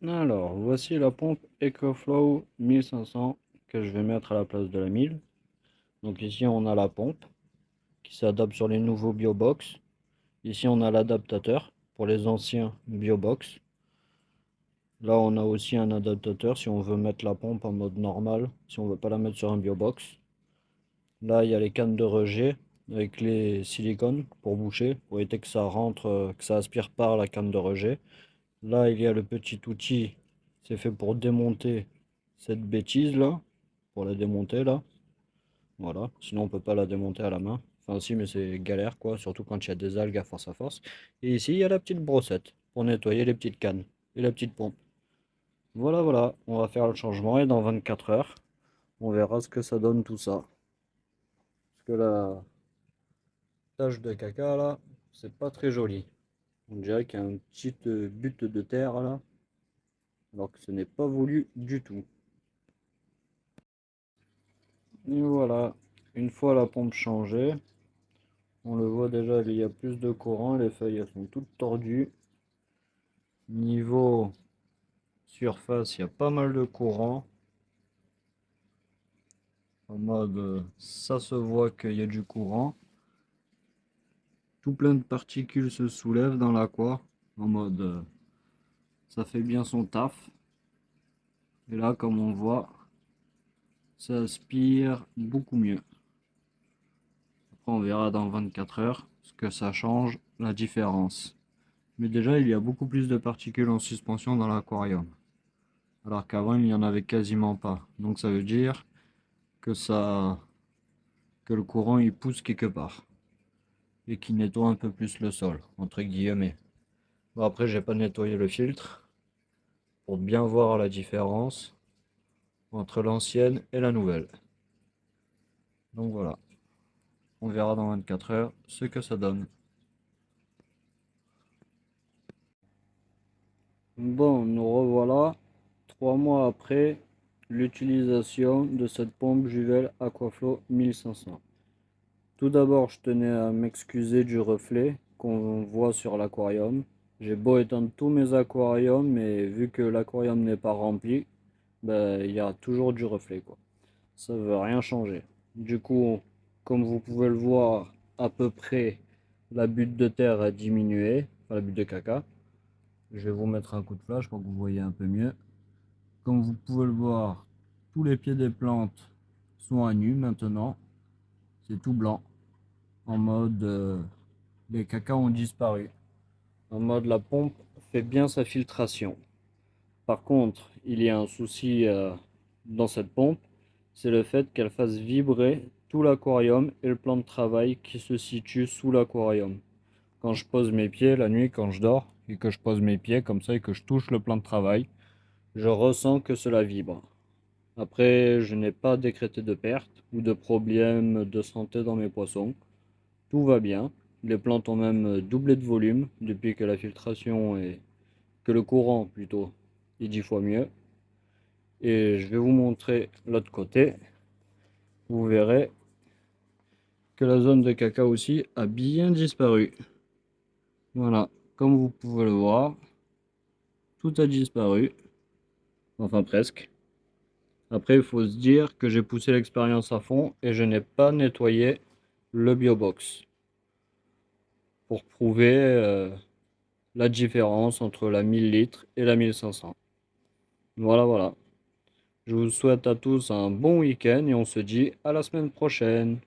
Alors, voici la pompe EcoFlow 1500 que je vais mettre à la place de la 1000. Donc ici, on a la pompe qui s'adapte sur les nouveaux BioBox. Ici, on a l'adaptateur pour les anciens BioBox. Là, on a aussi un adaptateur si on veut mettre la pompe en mode normal, si on veut pas la mettre sur un BioBox. Là, il y a les cannes de rejet avec les silicones pour boucher, pour éviter que ça rentre, que ça aspire par la canne de rejet. Là, il y a le petit outil, c'est fait pour démonter cette bêtise là, pour la démonter là. Voilà, sinon on peut pas la démonter à la main. Enfin si, mais c'est galère quoi, surtout quand il y a des algues à force à force. Et ici, il y a la petite brossette pour nettoyer les petites cannes et la petite pompe. Voilà, voilà, on va faire le changement et dans 24 heures, on verra ce que ça donne tout ça. Parce que la tache de caca là, c'est pas très joli. On dirait qu'il y a une petite butte de terre là, alors que ce n'est pas voulu du tout. Et voilà, une fois la pompe changée, on le voit déjà, il y a plus de courant, les feuilles elles sont toutes tordues. Niveau surface, il y a pas mal de courant. En mode, ça se voit qu'il y a du courant. Tout plein de particules se soulèvent dans l'aqua. En mode, ça fait bien son taf. Et là, comme on voit, ça aspire beaucoup mieux. Après, on verra dans 24 heures ce que ça change, la différence. Mais déjà, il y a beaucoup plus de particules en suspension dans l'aquarium. Alors qu'avant, il n'y en avait quasiment pas. Donc ça veut dire que que le courant il pousse quelque part. Et qui nettoie un peu plus le sol, entre guillemets. Bon, après, j'ai pas nettoyé le filtre pour bien voir la différence entre l'ancienne et la nouvelle. Donc voilà, on verra dans 24 heures ce que ça donne. Bon, nous revoilà 3 mois après l'utilisation de cette pompe Juvel Aquaflow 1500. Tout d'abord, je tenais à m'excuser du reflet qu'on voit sur l'aquarium. J'ai beau étendre tous mes aquariums, mais vu que l'aquarium n'est pas rempli, ben, il y a toujours du reflet, quoi. Ça veut rien changer. Du coup, comme vous pouvez le voir, à peu près, la butte de terre a diminué, enfin la butte de caca. Je vais vous mettre un coup de flash pour que vous voyez un peu mieux. Comme vous pouvez le voir, tous les pieds des plantes sont à nu maintenant. C'est tout blanc. En mode, les cacas ont disparu. En mode, la pompe fait bien sa filtration. Par contre, il y a un souci dans cette pompe, c'est le fait qu'elle fasse vibrer tout l'aquarium et le plan de travail qui se situe sous l'aquarium. Quand je pose mes pieds la nuit, quand je dors, et que je pose mes pieds comme ça et que je touche le plan de travail, je ressens que cela vibre. Après, je n'ai pas décrété de perte ou de problème de santé dans mes poissons. Tout va bien. Les plantes ont même doublé de volume depuis que la filtration est... que le courant plutôt est 10 fois mieux. Et je vais vous montrer l'autre côté. Vous verrez que la zone de caca aussi a bien disparu. Voilà, comme vous pouvez le voir, tout a disparu. Enfin presque. Après, il faut se dire que j'ai poussé l'expérience à fond et je n'ai pas nettoyé le BioBox pour prouver la différence entre la 1000 litres et la 1500. Voilà, voilà. Je vous souhaite à tous un bon week-end et on se dit à la semaine prochaine.